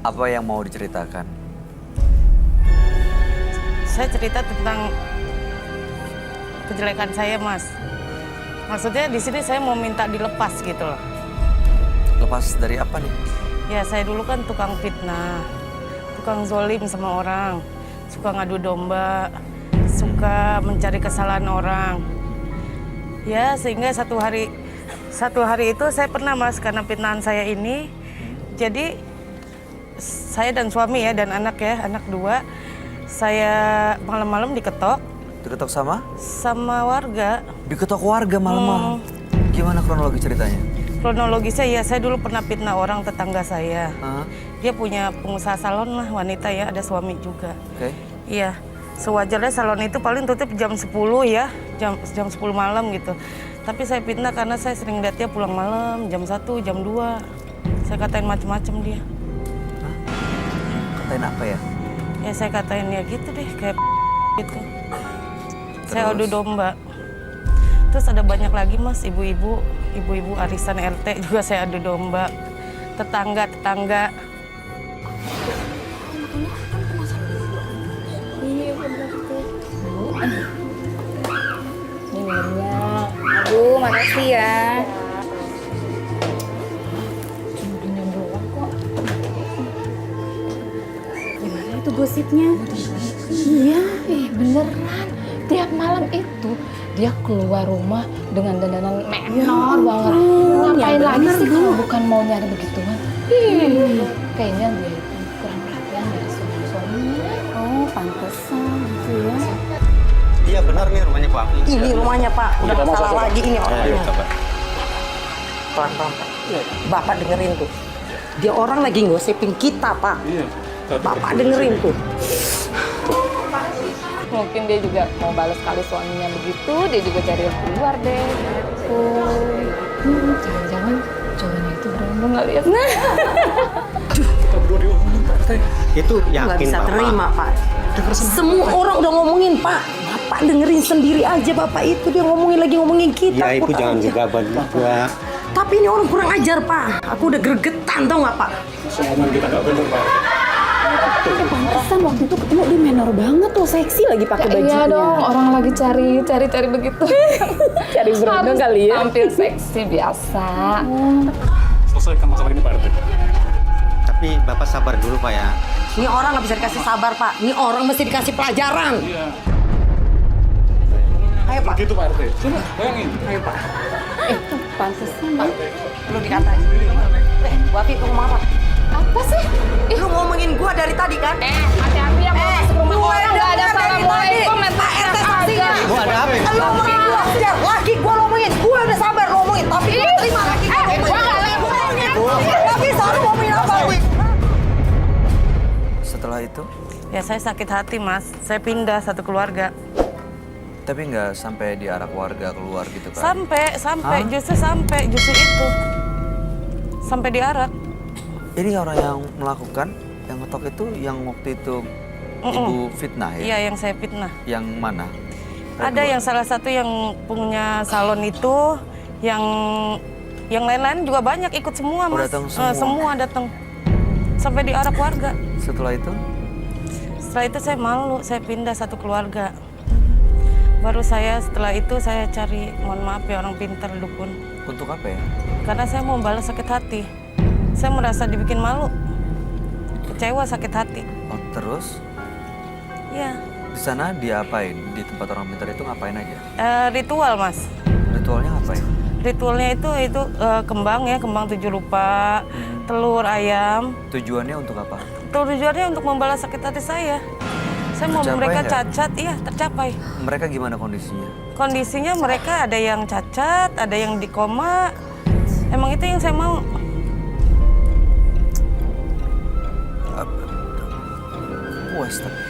Apa yang mau diceritakan? Saya cerita tentang kejelekan saya, Mas. Maksudnya di sini saya mau minta dilepas gitu loh. Lepas dari apa nih? Ya saya dulu kan tukang fitnah, tukang zolim sama orang, suka ngadu domba, suka mencari kesalahan orang. Ya sehingga satu hari itu saya pernah, Mas, karena fitnahan saya ini, jadi saya dan suami ya dan anak 2, saya malam-malam diketok. Diketok sama? Sama warga. Diketok warga malam-malam. Gimana kronologi ceritanya? Kronologisnya ya saya dulu pernah fitnah orang tetangga saya. Dia punya pengusaha salon lah, wanita ya, ada suami juga. Oke. Iya, sewajarnya salon itu paling tutup jam 10 ya, jam 10 malam gitu. Tapi saya fitnah karena saya sering lihat dia pulang malam, jam 1, jam 2. Saya katain macem-macem dia. Katain apa ya? Ya saya katain ya gitu deh, kayak gitu. Terus? Saya adu domba. Terus ada banyak lagi, Mas, ibu-ibu arisan RT juga saya adu domba. Tetangga. Iya benar tuh. Ini minumnya. Aduh, makasih ya. Cuma doang kok. Gimana itu gosipnya? Iya, beneran. Tiap malam itu dia keluar rumah dengan dandanan menor banget. Ngapain lagi sih kalau bukan mau nyari begituan? Kayaknya dia itu kurang perhatian dari suami-suaminya. Oh, pantesan gitu ya. Iya benar nih rumahnya Pak Afif. Ini rumahnya Pak, udah salah lagi ini orangnya. Pelan-pelan Pak. Bapak dengerin tuh. Dia orang lagi ngosipin kita Pak. Bapak dengerin tuh. Mungkin dia juga mau balas kali suaminya begitu, dia juga cari yang keluar deh. Jangan-jangan cowoknya itu berondong kali ya. Kita berdua diomongin Pak RT. Itu Nggak yakin bisa Bapak. terima Pak. Semua orang udah ngomongin Pak. Bapak dengerin sendiri aja Bapak itu dia ngomongin kita. Ya Ibu Kok jangan aja. gegabah juga. Tapi ini orang kurang ajar Pak. Aku udah gregetan tau nggak Pak? Omongan kita nggak benar Pak. Pantesan waktu itu ketemu dia menor banget tuh, seksi lagi pakai bajunya. Iya dong, orang lagi cari begitu. Cari berondong kali ya. Tampil seksi biasa. Selesaikan masalah ini Pak RT. Tapi Bapak sabar dulu Pak ya. Ini orang nggak bisa dikasih sabar Pak. Ini orang mesti dikasih pelajaran. Iya. Ayo Pak. Begitu Pak RT. Coba bayangin. Ayo Pak. Pantesan Pak. Lu dikatain. Bu Afi ngomong apa? Apa sih? Lu ngomongin gua dari tadi kan? Hati-hati ya kalau masuk rumah gua orang nggak ada dengar dari assalamualaikum. tadi. Pak RT saksinya. Bu ada apa ya? Lu ngomongin gua, laki gua ngomongin. Gua udah sabar ngomongin, tapi gua terima laki gua ngomongin. gua nggak ngomongin. Gak bisa lu ngomongin apa? Setelah itu, Ya saya sakit hati, Mas. Saya pindah satu keluarga. tapi nggak sampai diarak warga keluar gitu kan? Sampai, justru itu. Sampai diarak. Ini orang yang melakukan, yang ngetok itu, yang waktu itu Ibu fitnah ya? Iya, yang saya fitnah. Yang mana? Ada yang salah satu yang punya salon itu, yang lain-lain juga banyak ikut semua, Mas. datang semua? Semua datang. Sampai diarak warga. Setelah itu, Saya malu, saya pindah satu keluarga. Baru setelah itu saya cari, mohon maaf ya orang pintar dukun. untuk apa ya? Karena saya mau balas sakit hati. Saya merasa dibikin malu. Kecewa, sakit hati. Oh, terus Ya, di sana diapain? Di tempat orang pintar itu ngapain aja? ritual, Mas. Ritualnya ngapain? Ritualnya itu kembang ya, kembang 7 rupa, telur ayam. Tujuannya untuk apa? Tujuannya untuk membalas sakit hati saya. Saya mau Tercapai mereka nggak? cacat, iya tercapai. Mereka gimana kondisinya? Kondisinya mereka ada yang cacat, ada yang di koma. Emang itu yang saya mau. Puas tapi.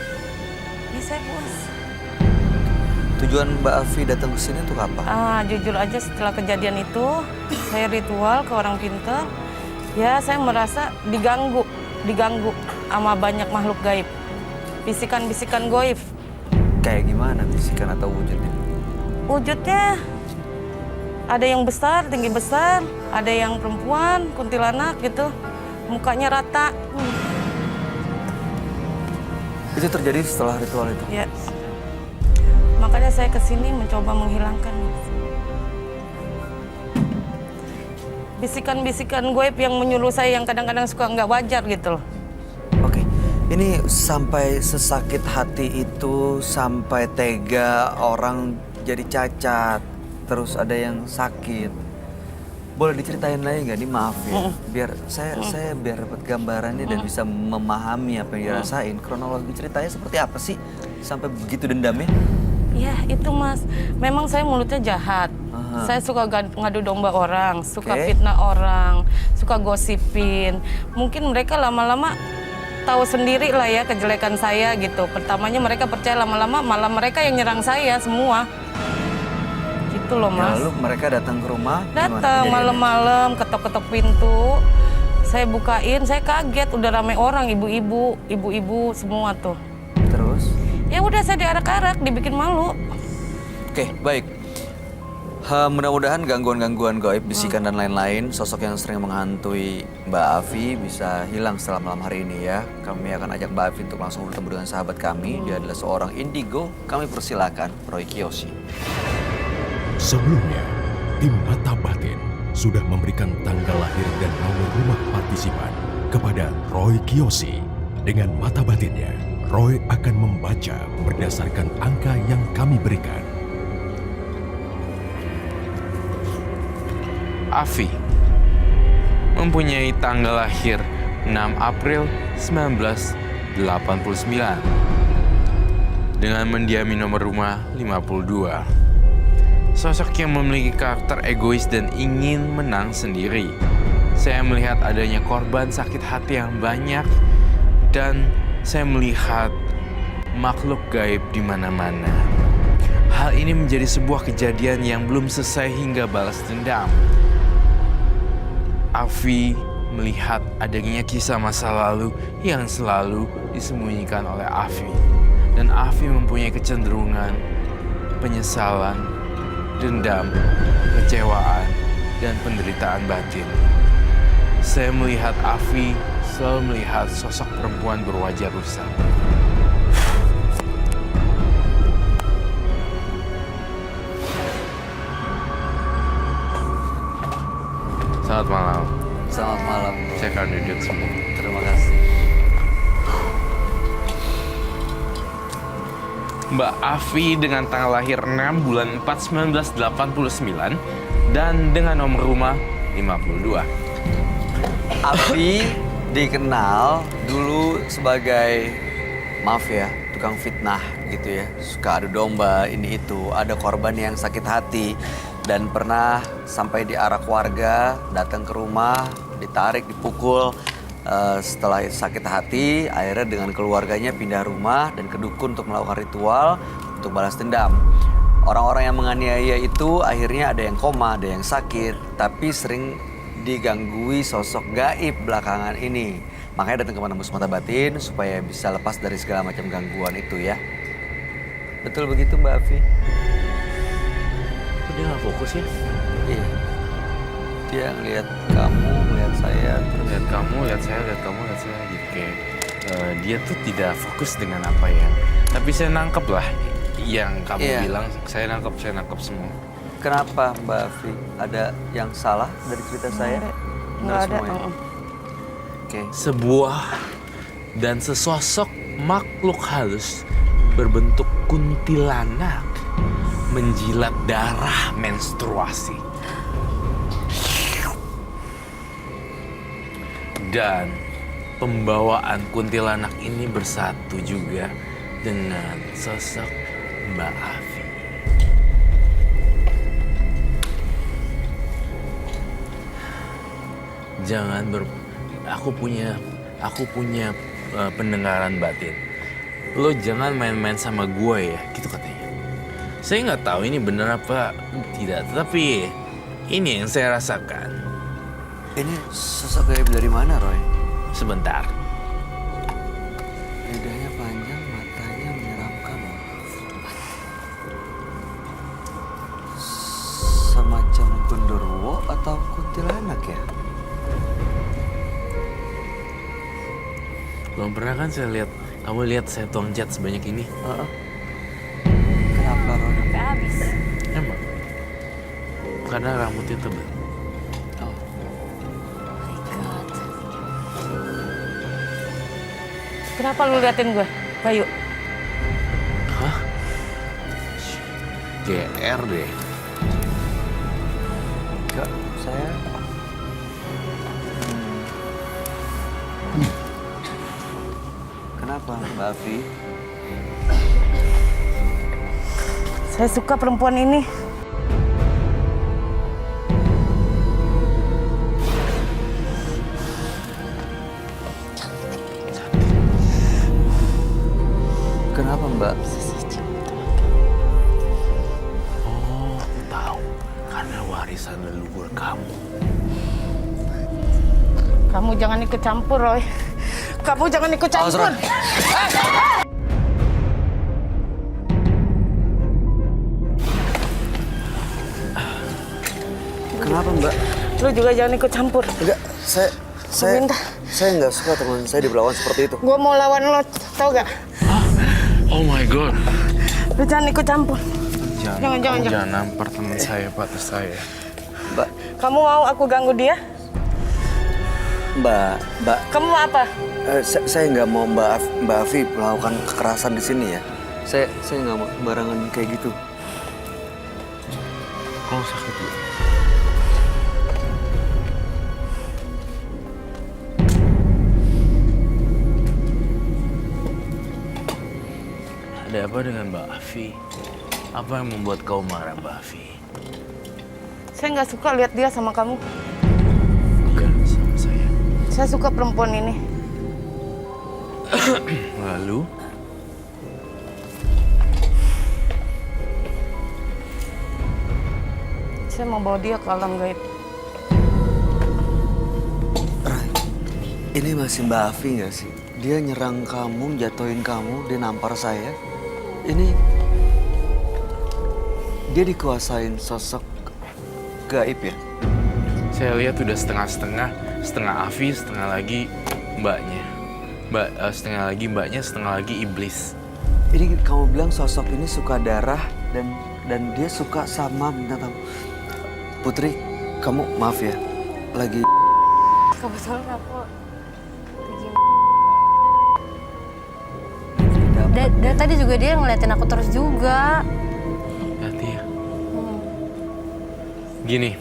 Ini saya puas. Tujuan Mbak Afi datang ke sini untuk apa? Jujur aja setelah kejadian itu, saya ritual ke orang pintar. Ya, saya merasa diganggu sama banyak makhluk gaib. Bisikan-bisikan goib. Kayak gimana bisikan atau wujudnya? Wujudnya ada yang besar, tinggi besar, ada yang perempuan, kuntilanak gitu. Mukanya rata. Itu terjadi setelah ritual itu? Ya. Makanya saya kesini mencoba menghilangkan bisikan-bisikan goib yang menyuruh saya yang kadang-kadang suka nggak wajar gitu loh. Oke, ini sampai sesakit hati itu, sampai tega orang jadi cacat, terus ada yang sakit. Boleh diceritain lagi nggak? Ini maaf ya, biar saya biar dapat gambarannya dan bisa memahami apa yang dirasain. Kronologi ceritanya seperti apa sih sampai begitu dendamnya? Ya itu Mas, memang saya mulutnya jahat. Aha. Saya suka ngadu domba orang, suka Oke. fitnah orang, suka gosipin. Mungkin mereka lama-lama tahu sendiri lah ya kejelekan saya gitu. Pertamanya mereka percaya, lama-lama malah mereka yang nyerang saya semua. Gitu loh Ya, Mas. lalu mereka datang ke rumah. gimana Datang kejadiannya? malam-malam, ketok-ketok pintu. Saya bukain, saya kaget udah ramai orang, ibu-ibu semua tuh. Terus? Ya udah saya diarak-arak, dibikin malu. Oke, baik. Mudah-mudahan gangguan-gangguan gaib, bisikan dan lain-lain, sosok yang sering menghantui Mbak Afi bisa hilang setelah malam hari ini ya. Kami akan ajak Mbak Afi untuk langsung bertemu dengan sahabat kami. Dia adalah seorang indigo. Kami persilakan Roy Kiyoshi. Sebelumnya, tim Mata Batin sudah memberikan tanggal lahir dan nomor rumah partisipan kepada Roy Kiyoshi. Dengan mata batinnya, Roy akan membaca berdasarkan angka yang kami berikan. Afi mempunyai tanggal lahir 6 April 1989 dengan mendiami nomor rumah 52. Sosok yang memiliki karakter egois dan ingin menang sendiri. Saya melihat adanya korban sakit hati yang banyak dan saya melihat makhluk gaib di mana-mana. Hal ini menjadi sebuah kejadian yang belum selesai hingga balas dendam. Afi melihat adanya kisah masa lalu yang selalu disembunyikan oleh Afi. Dan Afi mempunyai kecenderungan penyesalan, dendam, kecewaan, dan penderitaan batin. Saya melihat Afi selalu melihat sosok perempuan berwajah rusak. Selamat malam. Selamat malam. Saya akan duduk semua. Terima kasih. Mbak Afi dengan tanggal lahir 6 bulan 4 1989 dan dengan nomor rumah 52. Afi dikenal dulu sebagai, maaf ya, tukang fitnah gitu ya. Suka adu domba, ini itu. Ada korban yang sakit hati dan pernah sampai diarak warga, datang ke rumah, ditarik, dipukul. Setelah sakit hati, akhirnya dengan keluarganya pindah rumah dan ke dukun untuk melakukan ritual untuk balas dendam. Orang-orang yang menganiaya itu akhirnya ada yang koma, ada yang sakit, tapi sering diganggui sosok gaib belakangan ini. Makanya datang ke Penembus Mata Batin supaya bisa lepas dari segala macam gangguan itu ya. Betul begitu Mbak Afi? Kok dia nggak fokus ya? Iya. Dia ngeliat kamu, ngeliat saya, terus Lihat kamu, lihat saya, lihat kamu, lihat saya gitu kayak dia tuh tidak fokus dengan apa yang. Tapi saya nangkep lah yang kamu Iya. bilang. Saya nangkep semua. kenapa Mbak Afi? Ada yang salah dari cerita saya? Nggak ada. semuanya? Oke. Sebuah dan sesosok makhluk halus berbentuk kuntilanak menjilat darah menstruasi. Dan pembawaan kuntilanak ini bersatu juga dengan sosok Mbak Afi. Aku punya pendengaran batin. Lo jangan main-main sama gue ya, gitu katanya. Saya nggak tahu ini benar apa tidak, tetapi ini yang saya rasakan. Ini sosok gaib dari mana, Roy? Sebentar. Lidahnya panjang, matanya menyeramkan. Semacam genderuwo atau kuntilanak ya? Belum pernah kan saya lihat, kamu lihat saya tuang cat sebanyak ini? Kenapa, Roy? Sampai habis. Emang? Karena rambutnya tebal. Kenapa lu liatin gue, Bayu? Hah? GR deh. Enggak, saya... Kenapa, Mbak Afi? Saya suka perempuan ini. Kenapa, Mbak? Oh, aku tahu. Karena warisan leluhur kamu. Kamu jangan ikut campur, Roy. Kamu jangan ikut campur. Kenapa, Mbak? Lu juga jangan ikut campur. Enggak, Minta. saya nggak suka teman saya diperlakukan seperti itu. Gue mau lawan lo, tau gak? Oh my god. Lu jangan ikut campur. Jangan, Jangan. jangan nampar teman saya, partner saya. Mbak, Kamu mau aku ganggu dia? Mbak, Kamu mau apa? saya nggak mau Mbak Afi melakukan kekerasan di sini ya. Saya nggak mau barangan kayak gitu. Oh, sakit ya? Ada apa dengan Mbak Afi? Apa yang membuat kau marah, Mbak Afi? Saya nggak suka lihat dia sama kamu. Bukan sama saya. Saya suka perempuan ini. Lalu? Saya mau bawa dia ke alam gaib. Rai, ini masih Mbak Afi nggak sih? Dia nyerang kamu, jatuhin kamu, dia nampar saya. Ini dia dikuasain sosok gaib ya? Saya lihat udah setengah-setengah, setengah Afi, setengah lagi mbaknya. Setengah lagi mbaknya, setengah lagi iblis. Ini kamu bilang sosok ini suka darah dan dia suka sama binatang. Putri, kamu maaf ya, lagi Kebetulan aku Dari tadi juga dia ngeliatin aku terus juga. Hati ya. Gini,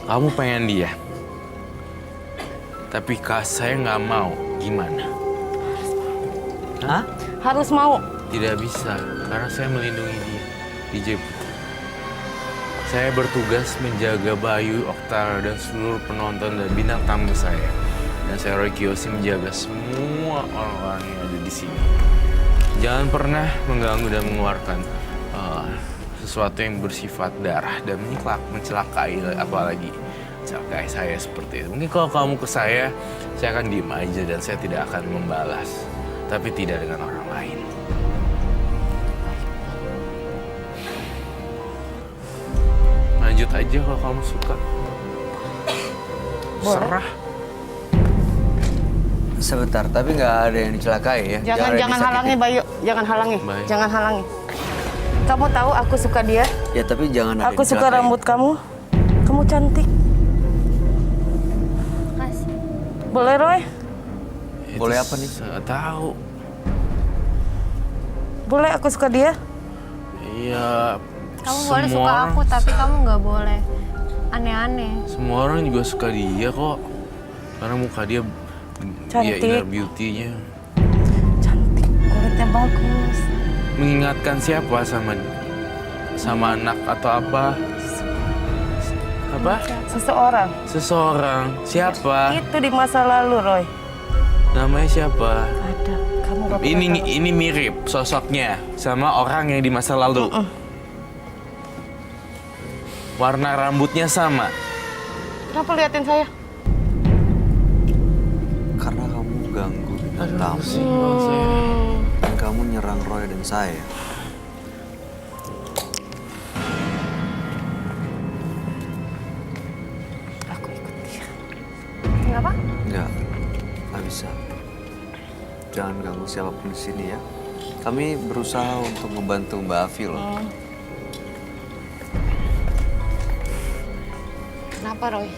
kamu pengen dia, tapi saya nggak mau. Gimana? Hah? Harus mau. Tidak bisa, karena saya melindungi dia di Jeput. Saya bertugas menjaga Bayu, Oktara, dan seluruh penonton dan bintang tamu saya. Dan saya Roy Kiyoshi menjaga semua orang-orang yang ada di sini. Jangan pernah mengganggu dan mengeluarkan sesuatu yang bersifat darah dan mencelakai, apalagi mencelakai saya seperti itu. Mungkin kalau kamu ke saya akan diem aja dan saya tidak akan membalas. Tapi tidak dengan orang lain. Lanjut aja kalau kamu suka. Serah. Sebentar, tapi nggak ada yang dicelakai ya? Jangan halangi, Bayu. Jangan halangi. Baik. Jangan halangi. Kamu tahu aku suka dia. Ya tapi jangan ada yang Aku suka dicelakai. rambut kamu. Kamu cantik. Makasih. Boleh, Roy? Boleh apa nih? Saya tahu. Boleh aku suka dia? Iya. Kamu boleh suka aku, tapi kamu nggak boleh aneh-aneh. Semua orang juga suka dia kok. Karena muka dia, ya Cantik. inner beauty-nya. Cantik, kulitnya bagus. Mengingatkan siapa sama anak atau apa? Apa? Seseorang. Seseorang. Siapa? Itu di masa lalu, Roy. Namanya siapa? Ada. Kamu gak pernah tahu. Ini mirip sosoknya sama orang yang di masa lalu. Warna rambutnya sama. Kenapa liatin saya? Karena kamu ganggu bintang tamu. Dan kamu nyerang Roy dan saya. Aku ikut dia. Kenapa? Enggak bisa. jangan ganggu siapapun di sini ya. Kami berusaha untuk membantu Mbak Afi loh. Kenapa, Roy?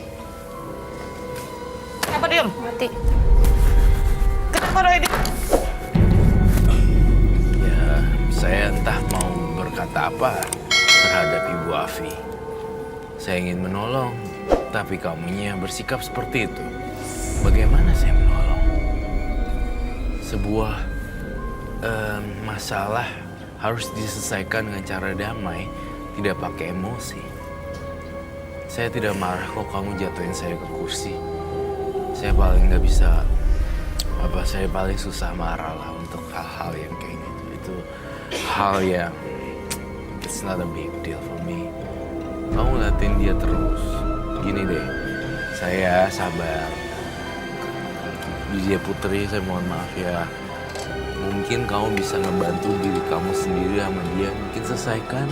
Kenapa diam? Mati. Kenapa, Roy? Ya, saya entah mau berkata apa terhadap Ibu Afi. Saya ingin menolong, tapi kamunya bersikap seperti itu. Bagaimana saya menolong? Sebuah masalah harus diselesaikan dengan cara damai, tidak pakai emosi. Saya tidak marah kok kamu jatuhin saya ke kursi. Saya paling nggak bisa, saya paling susah marah lah untuk hal-hal yang kayak gitu. Itu hal yang it's not a big deal for me. Kamu ngeliatin dia terus. Gini deh, saya sabar. Dia Putri, saya mohon maaf ya. Mungkin kamu bisa ngebantu diri kamu sendiri sama dia. Mungkin selesaikan.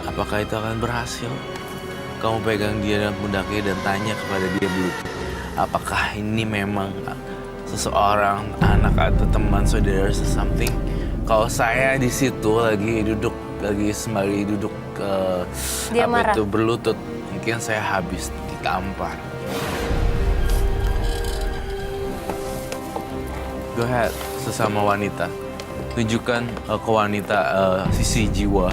Apakah itu akan berhasil? Kamu pegang dia dalam pundaknya dan tanya kepada dia dulu. Apakah ini memang seseorang, anak atau teman, saudara, something? Kalau saya di situ lagi sembari duduk Dia marah. berlutut, mungkin saya habis ditampar. Go ahead, sesama wanita. Tunjukkan ke wanita sisi jiwa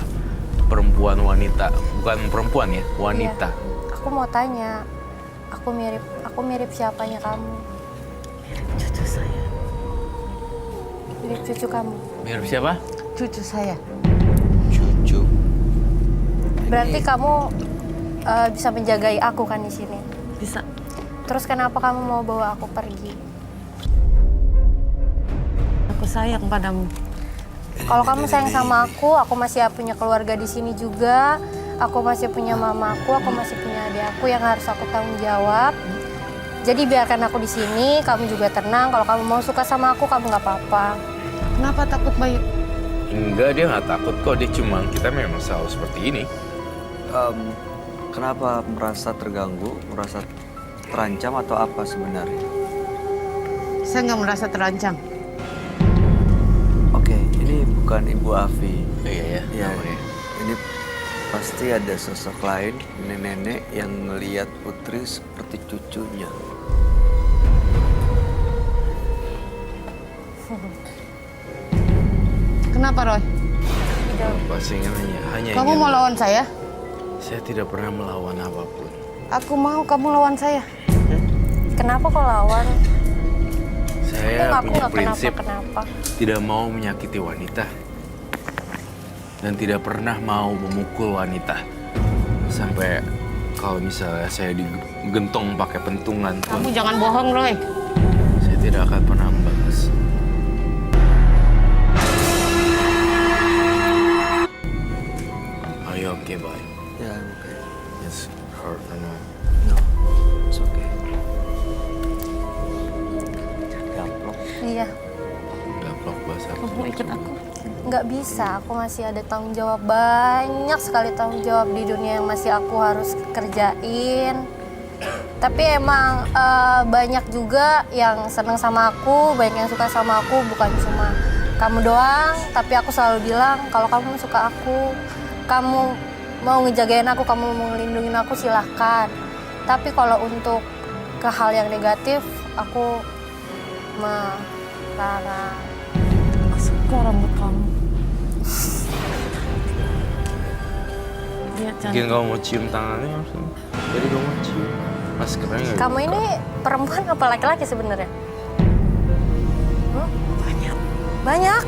perempuan wanita. Bukan perempuan ya, wanita. Iya. Aku mau tanya, aku mirip siapanya kamu? Cucu saya. Mirip cucu kamu. Mirip siapa? Cucu saya. Cucu. Berarti kamu bisa menjagai aku kan di sini. Bisa. Terus kenapa kamu mau bawa aku pergi? Aku sayang padamu. Kalau kamu sayang sama aku masih punya keluarga di sini juga. Aku masih punya mamaku, aku masih punya adik aku yang harus aku tanggung jawab. Jadi biarkan aku di sini, kamu juga tenang. Kalau kamu mau suka sama aku, kamu nggak apa-apa. Kenapa takut, Bayu? Enggak, dia nggak takut kok. Dia cuma kita memang selalu seperti ini. Kenapa merasa terganggu, merasa terancam atau apa sebenarnya? Saya nggak merasa terancam. Oke, ini bukan Ibu Afi. Iya ya. Ya, namanya. ini pasti ada sosok lain, nenek-nenek yang melihat Putri seperti cucunya. Kenapa, Roy? Apa sih hanya Kamu ingin- mau lawan saya? Saya tidak pernah melawan apapun. Aku mau kamu lawan saya. Kenapa kau lawan? Saya Aku punya nggak prinsip kenapa-kenapa. tidak mau menyakiti wanita dan tidak pernah mau memukul wanita. Sampai kalau misalnya saya digentong pakai pentungan pun, Kamu jangan bohong, Roy. saya tidak akan pernah membalas. Are you okay, boy? Ya, oke. It's hurt or not? No, it's okay. Gaplok. Iya, Gaplok bahasa apa? Kamu ikut aku. nggak bisa. Aku masih ada tanggung jawab, banyak sekali tanggung jawab di dunia yang masih aku harus kerjain. Tapi emang banyak juga yang seneng sama aku, banyak yang suka sama aku, bukan cuma kamu doang. Tapi aku selalu bilang, kalau kamu suka aku, kamu mau ngejagain aku, kamu mau ngelindungin aku, silahkan. Tapi kalau untuk ke hal yang negatif, aku melarang. Suka rambut kamu. Dia Mungkin cantik. kamu mau cium tangannya langsung. Jadi kamu mau cium. Maskernya nggak Kamu dibuka. ini perempuan apa laki-laki sebenarnya? Banyak. Banyak.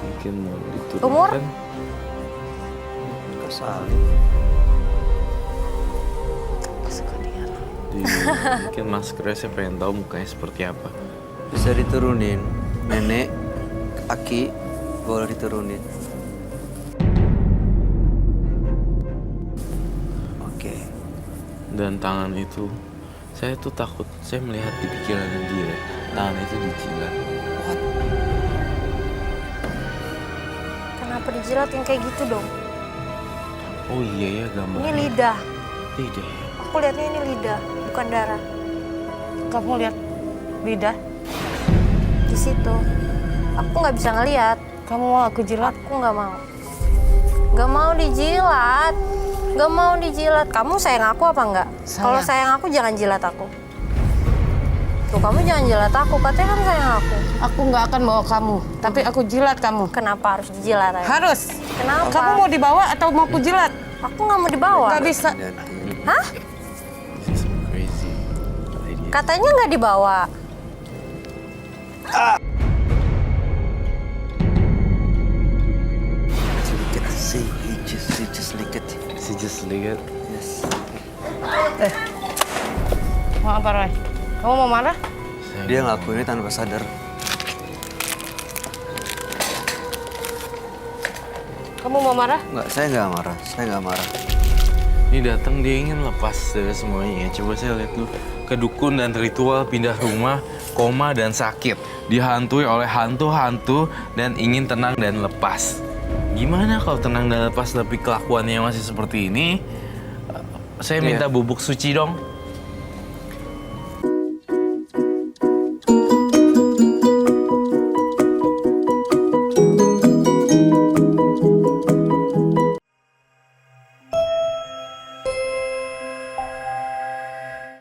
Mungkin mau diturunkan. Umur? Kesal. Aku suka dia. Mungkin maskernya saya pengen tahu mukanya seperti apa. Bisa diturunin. Nenek, Aki, boleh diturunin. Oke. Dan tangan itu, saya tuh takut, saya melihat di pikiran dia, tangan itu dijilat. Kenapa dijilat yang kayak gitu dong? Oh iya ya gambarnya. Ini lidah. Tidak ya. Aku lihatnya ini lidah, bukan darah. Kamu lihat lidah? di situ. Aku nggak bisa ngelihat. Kamu mau aku jilat? Aku nggak mau. Nggak mau dijilat. Nggak mau dijilat. Kamu sayang aku apa enggak? Kalau sayang aku jangan jilat aku. Tuh kamu jangan jilat aku. Katanya kan sayang aku. Aku nggak akan bawa kamu, tapi aku jilat kamu. Kenapa harus dijilat? Ayah? Harus. Kenapa? Kamu mau dibawa atau mau aku jilat? Aku nggak mau dibawa. Nggak bisa. Hah? Crazy. Katanya nggak dibawa. Sedikit sih, sedikit. She just lihat. Yes. Mau apa, Roy? Kamu mau marah? Dia ngelakuin ini tanpa sadar. Kamu mau marah? Enggak, saya nggak marah. Saya nggak marah. Ini datang dia ingin lepas dari semuanya. Coba saya lihat dulu. Kedukun dan ritual pindah rumah, koma dan sakit. Dihantui oleh hantu-hantu dan ingin tenang dan lepas. Gimana kalau tenang dan lepas tapi kelakuannya masih seperti ini? Saya minta bubuk suci dong.